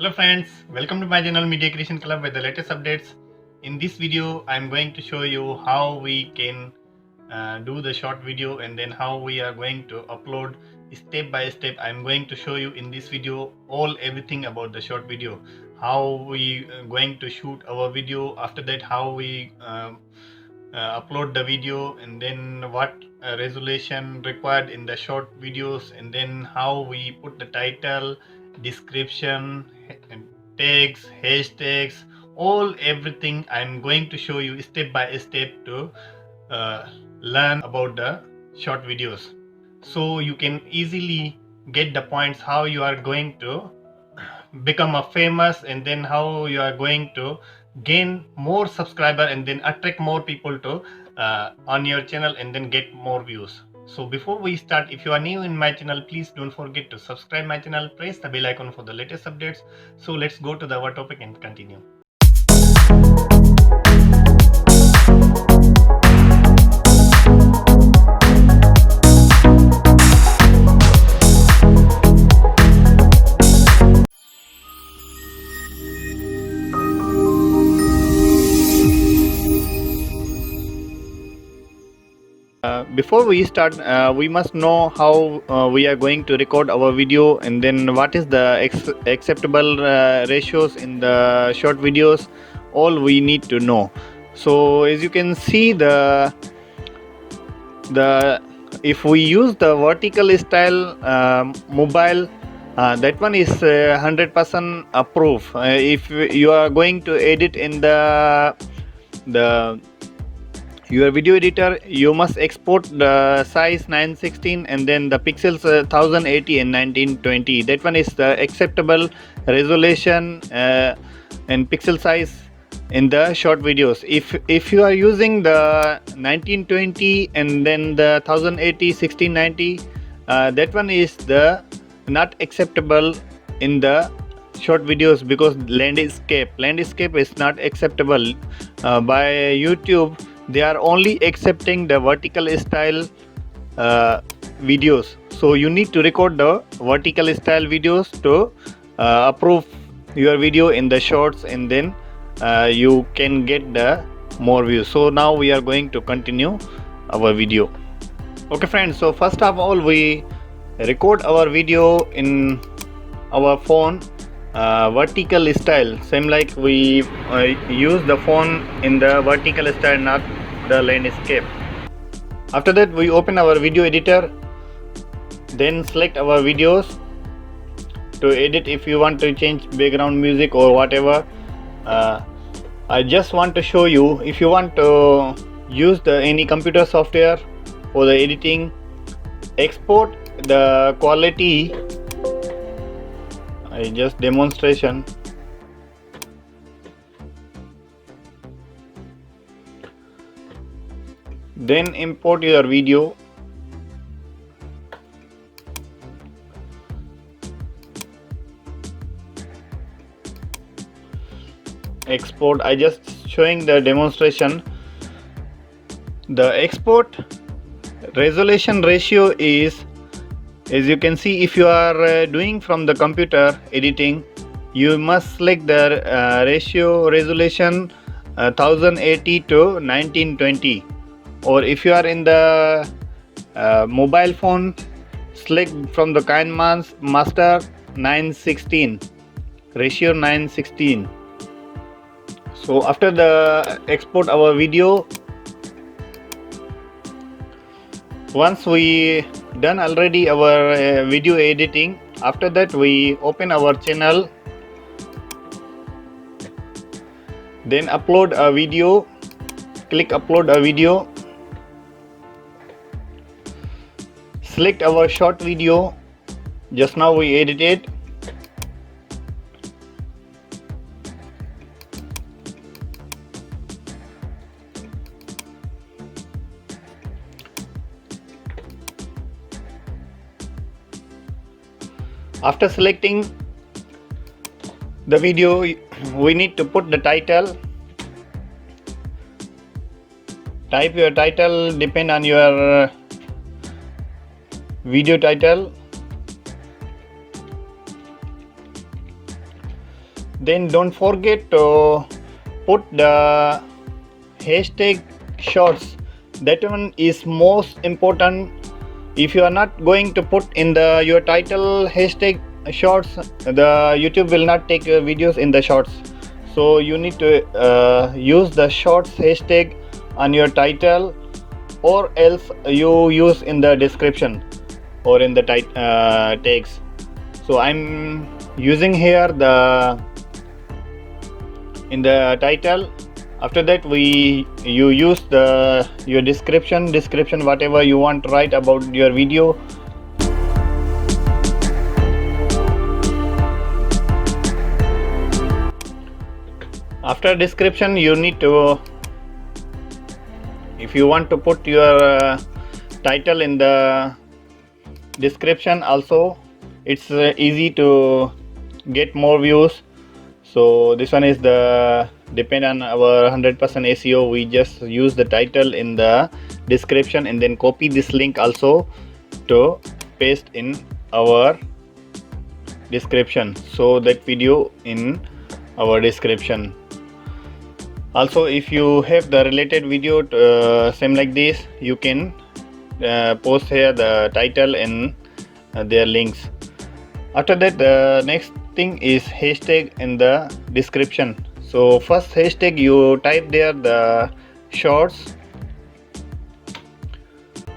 Hello friends, welcome to my channel Media Creation Club with the latest updates. In this video, I am going to show you how we can do the short video and then how we are going to upload step by step. I am going to show you in this video everything about the short video, how we going to shoot our video, after that how we upload the video, and then what resolution required in the short videos, and then how we put the title, description, tags, hashtags, everything I'm going to show you step by step to learn about the short videos, so you can easily get the points how you are going to become a famous, and then how you are going to gain more subscriber and then attract more people to on your channel and then get more views. So before we start, if you are new in my channel, please don't forget to subscribe my channel, press the bell icon for the latest updates. So let's go to our topic and continue. Before we start, we must know how we are going to record our video, and then what is the acceptable ratios in the short videos. All we need to know. So as you can see, the if we use the vertical style mobile, that one is 100% approved. If you are going to edit in the your video editor, you must export the size 916 and then the pixels 1080 and 1920. That one is the acceptable resolution and pixel size in the short videos. If you are using the 1920 and then the 1080 1690, that one is the not acceptable in the short videos, because landscape is not acceptable by YouTube. They are only accepting the vertical style videos, so you need to record the vertical style videos to approve your video in the shorts, and then you can get the more views. So now we are going to continue our video. Okay friends, so first of all we record our video in our phone vertical style, same like we use the phone in the vertical style, not the landscape. After that we open our video editor, then select our videos to edit. If you want to change background music or whatever, I just want to show you, if you want to use any computer software for the editing, export the quality. I just demonstration. Then import your video. Export. I just showing the demonstration. The export resolution ratio is, as you can see, if you are doing from the computer editing, you must select the ratio resolution 1080 to 1920, or if you are in the mobile phone, select from the master 916, ratio 916. So after the export our video, once we done already our video editing, after that we open our channel, then upload a video, click upload a video, select our short video, just now we edited. After selecting the video, we need to put the title. Type your title, depend on your video title. Then don't forget to put the hashtag shorts. That one is most important. If you are not going to put in the your title hashtag shorts, the YouTube will not take your videos in the shorts. So you need to use the shorts hashtag on your title, or else you use in the description or in the tags. So I'm using here the in the title. After that you use the your description whatever you want to write about your video. After description, you need to, if you want to put your title in the description also, it's easy to get more views. So this one is the depend on our 100% SEO. We just use the title in the description and then copy this link also to paste in our description, so that video in our description. Also, if you have the related video same like this, you can post here the title and their links. After that, the next thing is hashtag in the description. So first hashtag you type there the shorts.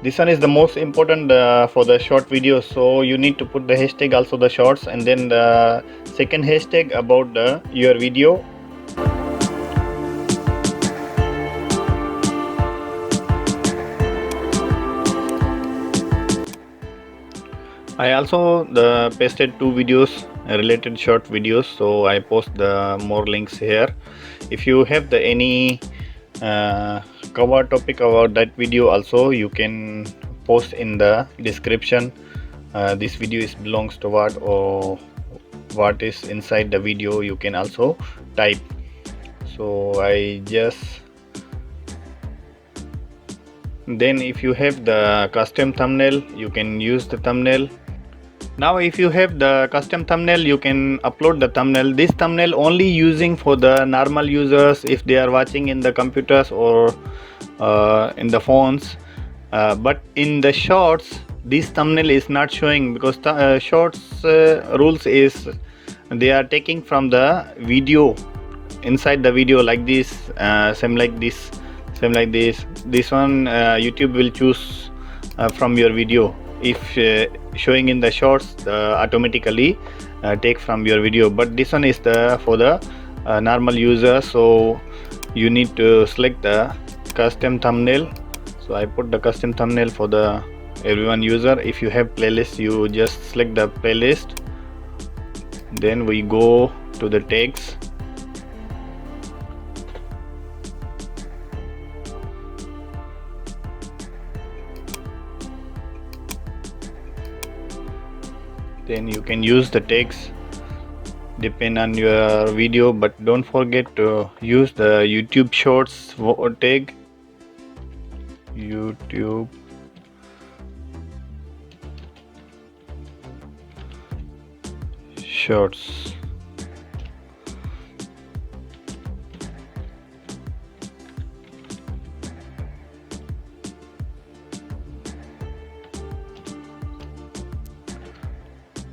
This one is the most important for the short videos, so you need to put the hashtag also the shorts, and then the second hashtag about your video. I also pasted 2 videos related short videos, so I post the more links here. If you have the any cover topic about that video also, you can post in the description. This video is belongs to what, or what is inside the video, you can also type. So I just, then if you have the custom thumbnail, you can use the thumbnail. Now if you have the custom thumbnail, you can upload the thumbnail. This thumbnail only using for the normal users if they are watching in the computers or in the phones, but in the shorts this thumbnail is not showing, because shorts rules is they are taking from the video, inside the video, like this, same like this, same like this one YouTube will choose from your video. If showing in the shorts, automatically take from your video, but this one is the for the normal user. So you need to select the custom thumbnail. So I put the custom thumbnail for the everyone user. If you have playlist, you just select the playlist, then we go to the tags. Then you can use the tags depend on your video, but don't forget to use the YouTube shorts tag. YouTube shorts.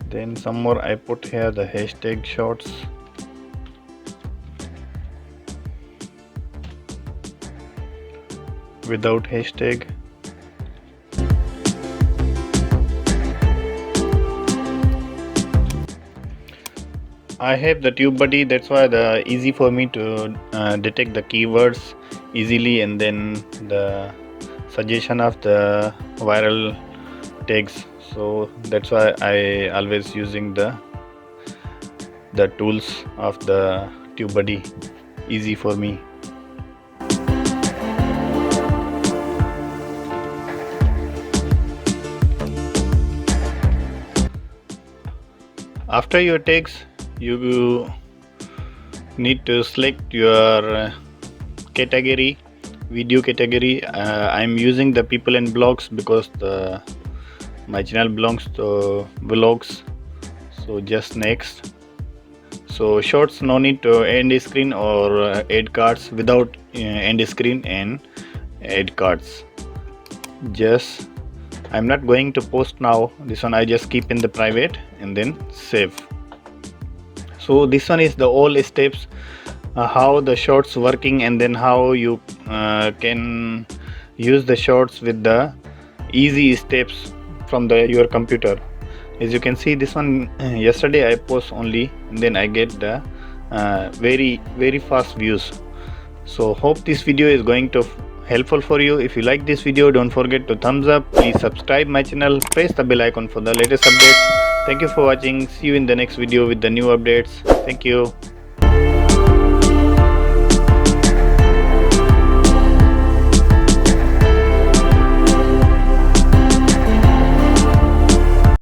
Then some more I put here the hashtag shorts. Without hashtag. I have the TubeBuddy, that's why the easy for me to detect the keywords easily, and then the suggestion of the viral tags. So that's why I always using the tools of the TubeBuddy, easy for me. After your tags, you need to select your category, video category. I'm using the people and blogs because my channel belongs to vlogs. So just next. So shorts, no need to end screen or add cards. Without end screen and add cards, just I'm not going to post now. This one I just keep in the private and then save. So this one is the all steps, how the shorts working, and then how you can use the shorts with the easy steps from your computer. As you can see, this one yesterday I post only, and then I get the very fast views. So hope this video is going to helpful for you. If you like this video, don't forget to thumbs up. Please subscribe my channel, press the bell icon for the latest updates. Thank you for watching. See you in the next video with the new updates. Thank you.